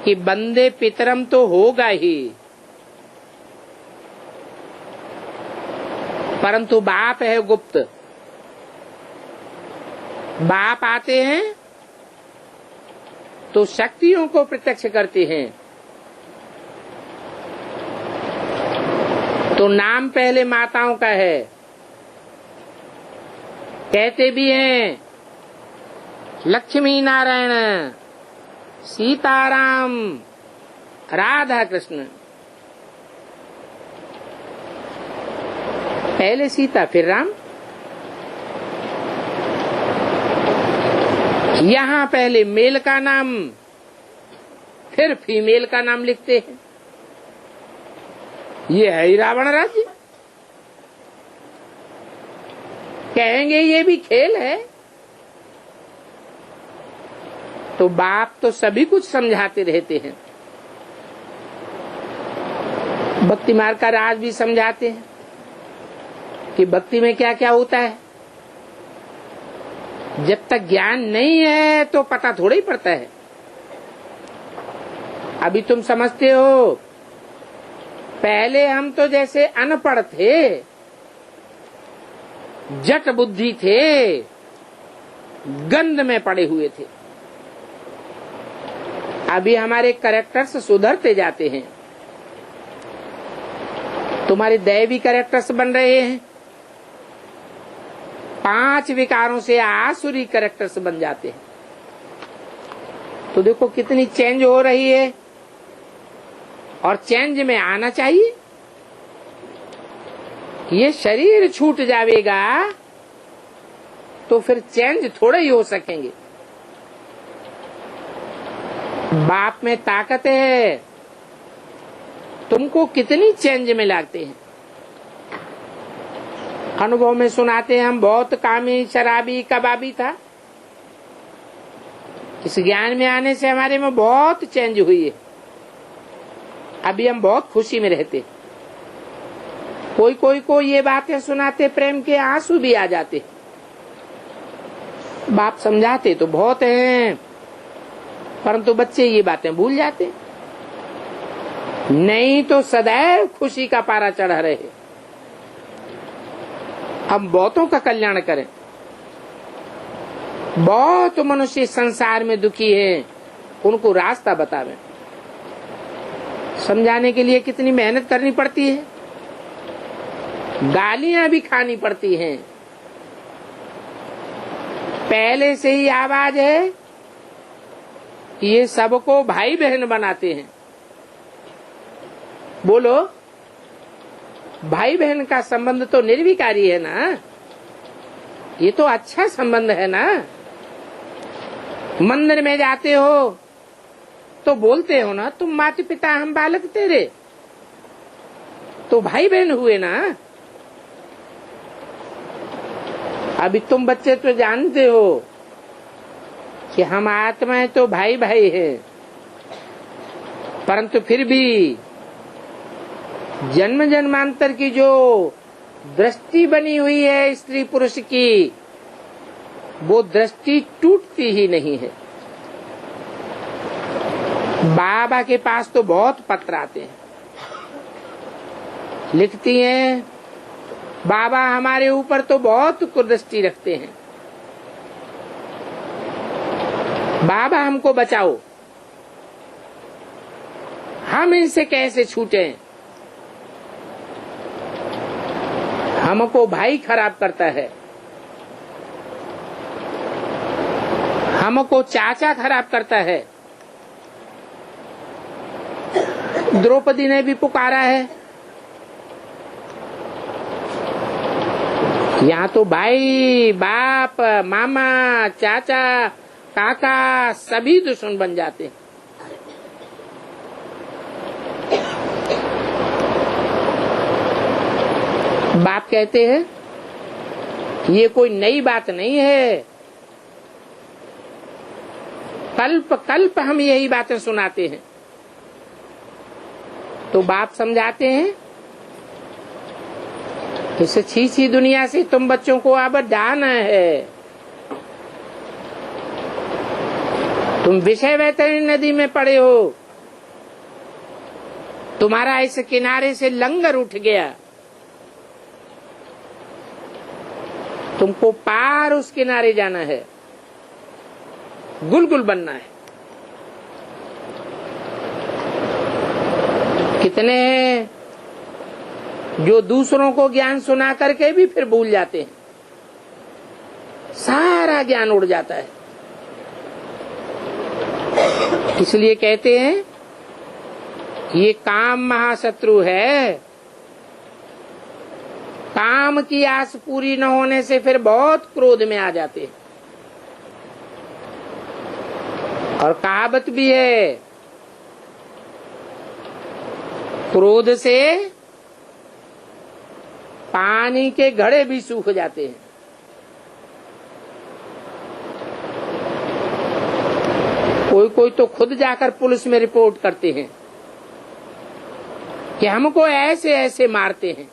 कि वंदे पितरम तो होगा ही, परंतु बाप है गुप्त। बाप आते हैं तो शक्तियों को प्रत्यक्ष करते हैं। तो नाम पहले माताओं का है। कहते भी हैं लक्ष्मी नारायण, सीताराम, राधा कृष्ण। पहले सीता फिर राम। यहाँ पहले मेल का नाम फिर फीमेल का नाम लिखते हैं। ये है ही रावण राज्य। कहेंगे ये भी खेल है। तो बाप तो सभी कुछ समझाते रहते हैं। भक्ति मार्ग का राज भी समझाते हैं कि भक्ति में क्या क्या होता है। जब तक ज्ञान नहीं है तो पता थोड़ा ही पड़ता है। अभी तुम समझते हो, पहले हम तो जैसे अनपढ़ थे, जट बुद्धि थे, गंध में पड़े हुए थे। अभी हमारे कैरेक्टर्स सुधरते जाते हैं। तुम्हारे दैवी कैरेक्टर्स बन रहे हैं। 5 विकारों से आसुरी कैरेक्टर्स बन जाते हैं। तो देखो कितनी चेंज हो रही है। और चेंज में आना चाहिए। ये शरीर छूट जाएगा तो फिर चेंज थोड़े ही हो सकेंगे। बाप में ताकत है। तुमको कितनी चेंज में लाते हैं। अनुभव में सुनाते हैं हम बहुत कामी, शराबी, कबाबी था। इस ज्ञान में आने से हमारे में बहुत चेंज हुई है। अभी हम बहुत खुशी में रहते। कोई कोई को ये बातें सुनाते, प्रेम के आंसू भी आ जाते। बाप समझाते तो बहुत हैं, परंतु बच्चे ये बातें भूल जाते। नहीं तो सदैव खुशी का पारा चढ़ा रहे। हम बहुतों का कल्याण करें। बहुत मनुष्य संसार में दुखी हैं, उनको रास्ता बतावें। समझाने के लिए कितनी मेहनत करनी पड़ती है। गालियां भी खानी पड़ती हैं। पहले से ही आवाज है कि ये सबको भाई बहन बनाते हैं। बोलो, भाई बहन का संबंध तो निर्विकारी है ना। ये तो अच्छा संबंध है ना। मंदिर में जाते हो तो बोलते हो ना, तुम माता पिता हम बालक तेरे। तो भाई बहन हुए ना। अभी तुम बच्चे तो जानते हो कि हम आत्माएं तो भाई भाई है, परंतु फिर भी जन्म जन्मांतर की जो दृष्टि बनी हुई है स्त्री पुरुष की, वो दृष्टि टूटती ही नहीं है। बाबा के पास तो बहुत पत्र आते हैं। लिखती हैं, बाबा हमारे ऊपर तो बहुत कुदृष्टि रखते हैं। बाबा हमको बचाओ, हम इनसे कैसे छूटें। हमको भाई खराब करता है, हमको चाचा खराब करता है। द्रौपदी ने भी पुकारा है। यहाँ तो भाई, बाप, मामा, चाचा, काका सभी दुश्मन बन जाते हैं। बाप कहते हैं ये कोई नई बात नहीं है। कल्प कल्प हम यही बातें सुनाते हैं। तो बाप समझाते हैं, इस छीछी दुनिया से तुम बच्चों को अब जाना है। तुम विषय वैतरणी नदी में पड़े हो। तुम्हारा इस किनारे से लंगर उठ गया। तुमको पार उस किनारे जाना है, गुलगुल बनना है। कितने जो दूसरों को ज्ञान सुना करके भी फिर भूल जाते हैं, सारा ज्ञान उड़ जाता है। इसलिए कहते हैं ये काम महाशत्रु है। काम की आस पूरी न होने से फिर बहुत क्रोध में आ जाते हैं। और कहावत भी है, क्रोध से पानी के घड़े भी सूख जाते हैं। कोई कोई तो खुद जाकर पुलिस में रिपोर्ट करते हैं कि हमको ऐसे ऐसे मारते हैं।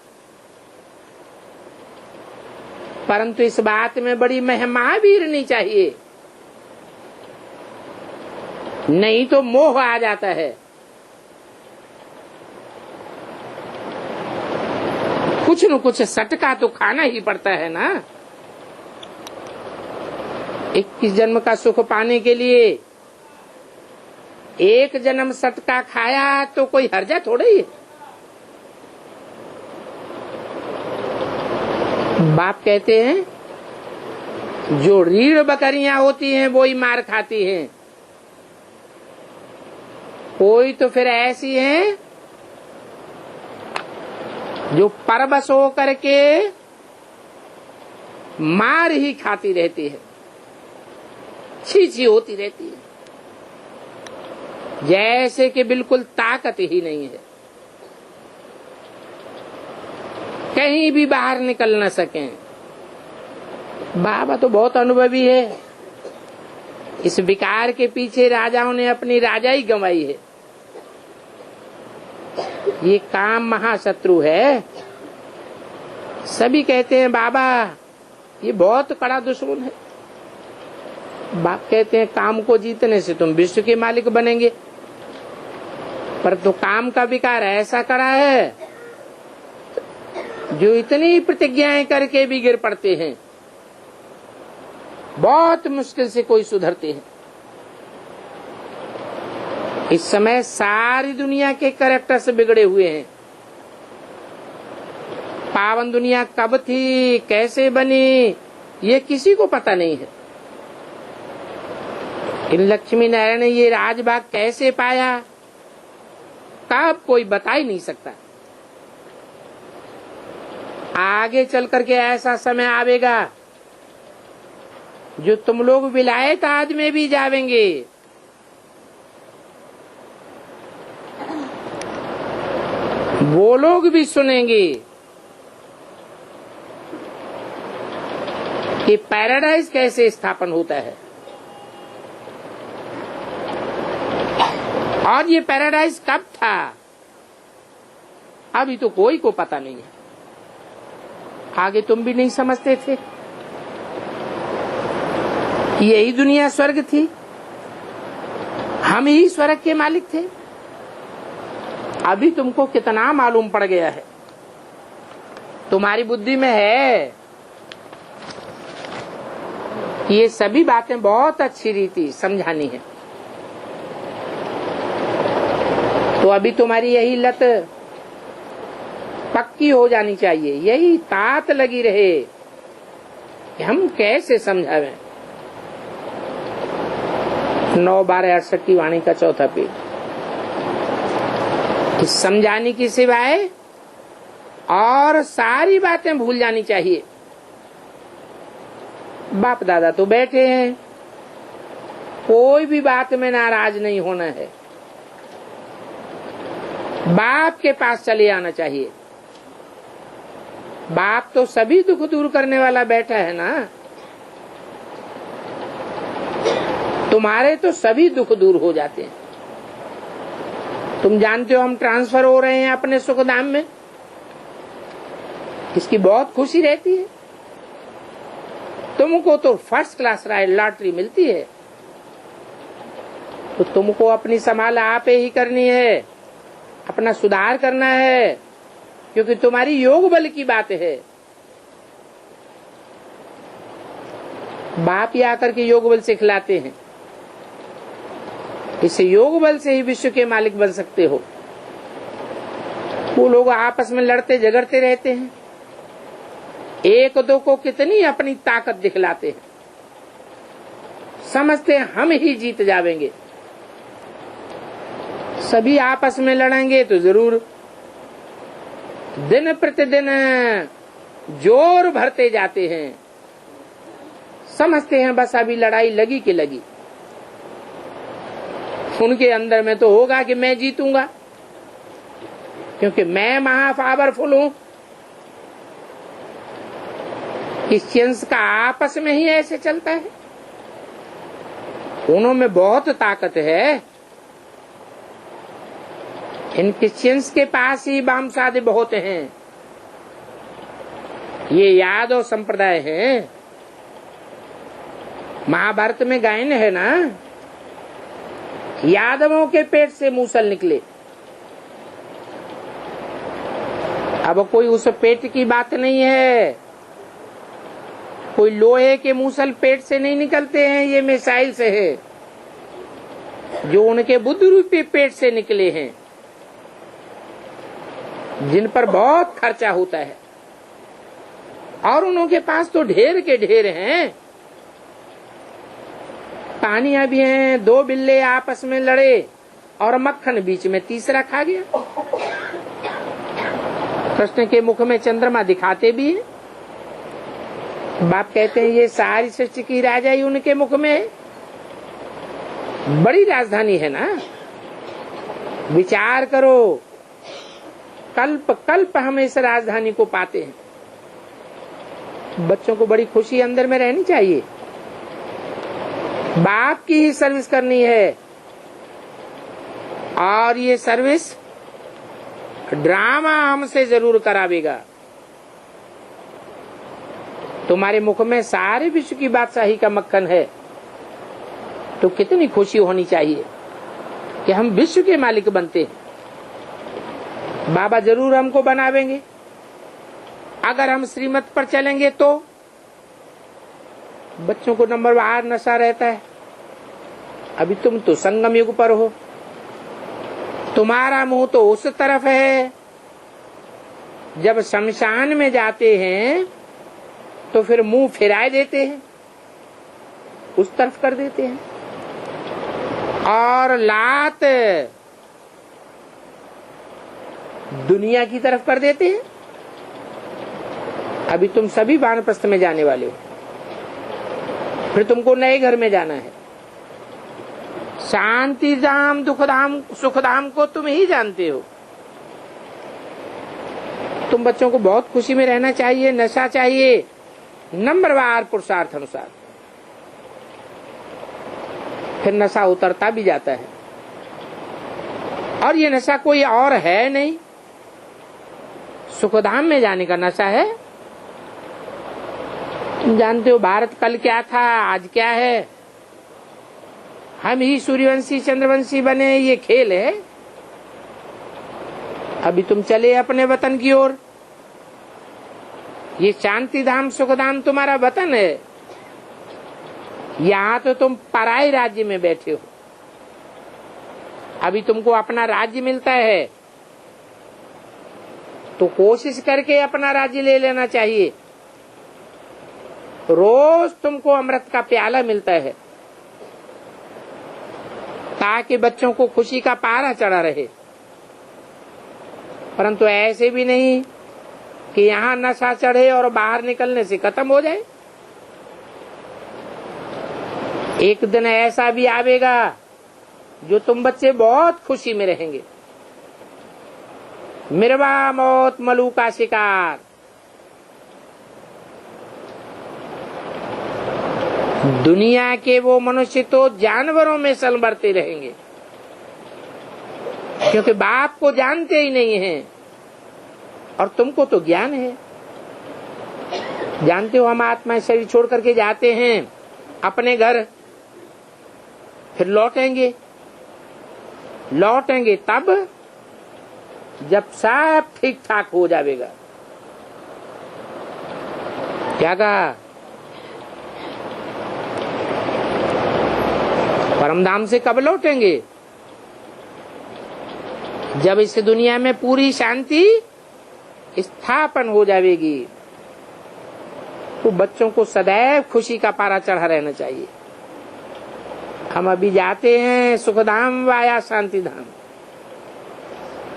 परंतु इस बात में बड़ी महावीरनी चाहिए, नहीं तो मोह आ जाता है। कुछ न कुछ सटका तो खाना ही पड़ता है ना। 21 जन्म का सुख पाने के लिए एक जन्म सटका खाया तो कोई हर्जा थोड़ा ही है। बाप कहते हैं जो रीढ़ बकरियां होती हैं वो ही मार खाती हैं। कोई तो फिर ऐसी हैं जो परवश हो करके मार ही खाती रहती है, छी होती रहती है, जैसे कि बिल्कुल ताकत ही नहीं है, कहीं भी बाहर निकल न सकें। बाबा तो बहुत अनुभवी है। इस विकार के पीछे राजाओं ने अपनी राजाई गंवाई है। ये काम महाशत्रु है। सभी कहते हैं बाबा ये बहुत कड़ा दुश्मन है। बाप कहते हैं काम को जीतने से तुम विश्व के मालिक बनेंगे, पर तो काम का विकार ऐसा कड़ा है जो इतनी प्रतिज्ञाएं करके भी गिर पड़ते हैं। बहुत मुश्किल से कोई सुधरते हैं। इस समय सारी दुनिया के कैरेक्टर्स बिगड़े हुए हैं। पावन दुनिया कब थी, कैसे बनी, ये किसी को पता नहीं है। इन लक्ष्मी नारायण ने ये राजभाग कैसे पाया, कब, कोई बता ही नहीं सकता। आगे चल करके ऐसा समय आवेगा जो तुम लोग विलायत आज में भी जावेंगे। वो लोग भी सुनेंगे कि पैराडाइज कैसे स्थापन होता है। और ये पैराडाइज कब था, अभी तो कोई को पता नहीं है। आगे तुम भी नहीं समझते थे यही दुनिया स्वर्ग थी, हम ही स्वर्ग के मालिक थे। अभी तुमको कितना मालूम पड़ गया है, तुम्हारी बुद्धि में है। ये सभी बातें बहुत अच्छी रीति समझानी है। तो अभी तुम्हारी यही लत पक्की हो जानी चाहिए, यही तात लगी रहे कि हम कैसे समझावें। 9/12/68 की वाणी का चौथा पेज। समझाने की सिवाय और सारी बातें भूल जानी चाहिए। बाप दादा तो बैठे हैं, कोई भी बात में नाराज नहीं होना है। बाप के पास चले आना चाहिए। बाप तो सभी दुख दूर करने वाला बैठा है ना। तुम्हारे तो सभी दुख दूर हो जाते हैं। तुम जानते हो हम ट्रांसफर हो रहे हैं अपने सुखधाम में, इसकी बहुत खुशी रहती है। तुमको तो फर्स्ट क्लास लॉटरी मिलती है, तो तुमको अपनी संभाल आप ही करनी है, अपना सुधार करना है, क्योंकि तुम्हारी योग बल की बात है। बाप ही आकर के योग बल सिखलाते हैं। इस योग बल से ही विश्व के मालिक बन सकते हो। वो लोग आपस में लड़ते झगड़ते रहते हैं, एक दो को कितनी अपनी ताकत दिखलाते हैं, समझते हैं हम ही जीत जावेंगे। सभी आपस में लड़ेंगे तो जरूर दिन प्रतिदिन जोर भरते जाते हैं, समझते हैं बस अभी लड़ाई लगी कि लगी। उनके अंदर में तो होगा कि मैं जीतूंगा, क्योंकि मैं महा पावरफुल हूं। क्रिश्चियंस का आपस में ही ऐसे चलता है, उनमें बहुत ताकत है। इन क्रिश्चियंस के पास ही बामसादे बहुत हैं, ये यादव संप्रदाय है। महाभारत में गायन है ना, यादवों के पेट से मूसल निकले। अब कोई उस पेट की बात नहीं है, कोई लोहे के मूसल पेट से नहीं निकलते हैं, ये मिसाइल से है जो उनके बुद्ध रूपी पेट से निकले हैं, जिन पर बहुत खर्चा होता है। और उनके पास तो ढेर के ढेर हैं। कहानियां भी हैं, दो बिल्ले आपस में लड़े और मक्खन बीच में तीसरा खा गया। कृष्ण के मुख में चंद्रमा दिखाते भी हैं। बाप कहते हैं ये सारी सृष्टि की राजाई उनके मुख में है। बड़ी राजधानी है ना, विचार करो, कल्प कल्प हम इस राजधानी को पाते हैं। बच्चों को बड़ी खुशी अंदर में रहनी चाहिए। बाप की ही सर्विस करनी है, और ये सर्विस ड्रामा हमसे जरूर करावेगा। तुम्हारे मुख में सारे विश्व की बादशाही का मक्खन है, तो कितनी खुशी होनी चाहिए कि हम विश्व के मालिक बनते हैं। बाबा जरूर हमको बनावेंगे, अगर हम श्रीमत पर चलेंगे तो। बच्चों को नंबरवार नशा रहता है। अभी तुम तो संगम युग पर हो, तुम्हारा मुंह तो उस तरफ है। जब शमशान में जाते हैं तो फिर मुंह फिराए देते हैं, उस तरफ कर देते हैं, और लात दुनिया की तरफ कर देते हैं। अभी तुम सभी वानप्रस्थ में जाने वाले हो, फिर तुमको नए घर में जाना है। शांति धाम, दुख धाम, सुख धाम को तुम ही जानते हो। तुम बच्चों को बहुत खुशी में रहना चाहिए, नशा चाहिए, नंबरवार पुरुषार्थ अनुसार। फिर नशा उतरता भी जाता है, और ये नशा कोई और है नहीं, सुखधाम में जाने का नशा है। तुम जानते हो भारत कल क्या था, आज क्या है। हम ही सूर्यवंशी चंद्रवंशी बने, ये खेल है। अभी तुम चले अपने वतन की ओर। ये शांति धाम सुख धाम तुम्हारा वतन है। यहाँ तो तुम पराये राज्य में बैठे हो। अभी तुमको अपना राज्य मिलता है, तो कोशिश करके अपना राज्य ले लेना चाहिए। रोज तुमको अमृत का प्याला मिलता है, ताकि बच्चों को खुशी का पारा चढ़ा रहे। परंतु ऐसे भी नहीं कि यहाँ नशा चढ़े और बाहर निकलने से खत्म हो जाए। एक दिन ऐसा भी आवेगा जो तुम बच्चे बहुत खुशी में रहेंगे। मिर्वा मौत मलू का शिकार। दुनिया के वो मनुष्य तो जानवरों में सलबड़ते रहेंगे, क्योंकि बाप को जानते ही नहीं हैं, और तुमको तो ज्ञान है। जानते हो हम आत्मा शरीर छोड़ करके जाते हैं अपने घर, फिर लौटेंगे तब जब सब ठीक ठाक हो जाएगा। क्या कहा? परमधाम से कब लौटेंगे? जब इस दुनिया में पूरी शांति स्थापन हो जाएगी तो बच्चों को सदैव खुशी का पारा चढ़ा रहना चाहिए। हम अभी जाते हैं सुखधाम वाया शांति धाम,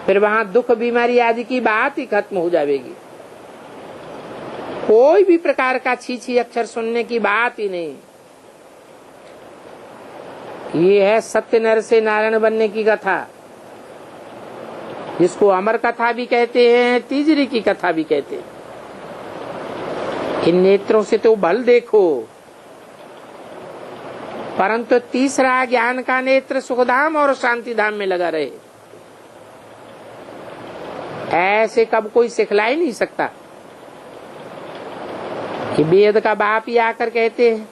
फिर वहां दुख बीमारी आदि की बात ही खत्म हो जाएगी। कोई भी प्रकार का छीछी अक्षर सुनने की बात ही नहीं। ये है सत्य नर से नारायण बनने की कथा, जिसको अमर कथा भी कहते हैं, तीजरी की कथा भी कहते हैं। इन नेत्रों से तो बल देखो, परंतु तीसरा ज्ञान का नेत्र सुखधाम और शांति धाम में लगा रहे। ऐसे कब कोई सिखला ही नहीं सकता कि वेद का बाप ही आकर कहते हैं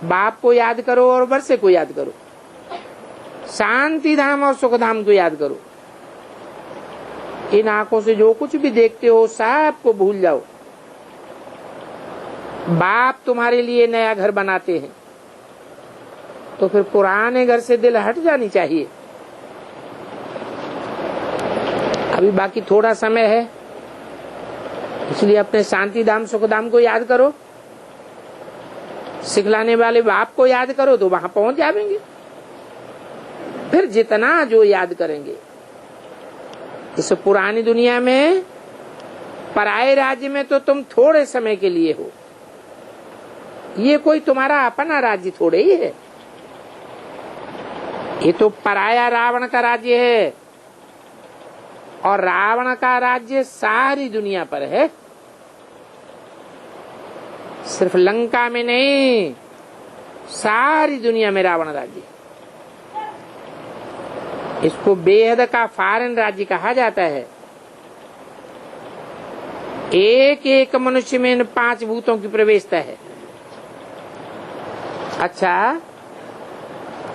बाप को याद करो और वर्षे को याद करो, शांति धाम और सुख धाम को याद करो। इन आंखों से जो कुछ भी देखते हो सबको भूल जाओ। बाप तुम्हारे लिए नया घर बनाते हैं तो फिर पुराने घर से दिल हट जानी चाहिए। अभी बाकी थोड़ा समय है, इसलिए अपने शांति धाम सुख धाम को याद करो, सिखलाने वाले बाप को याद करो तो वहां पहुंच जाएंगे। फिर जितना जो याद करेंगे। इस पुरानी दुनिया में, पराये राज्य में तो तुम थोड़े समय के लिए हो, ये कोई तुम्हारा अपना राज्य थोड़े ही है। ये तो पराया रावण का राज्य है, और रावण का राज्य सारी दुनिया पर है, सिर्फ लंका में नहीं, सारी दुनिया में रावण राज्य। इसको बेहद का फॉरेन राज्य कहा जाता है। एक एक मनुष्य में इन 5 भूतों की प्रवेशता है। अच्छा,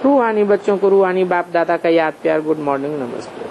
रूहानी बच्चों को रूहानी बाप दादा का याद प्यार, गुड मॉर्निंग, नमस्ते।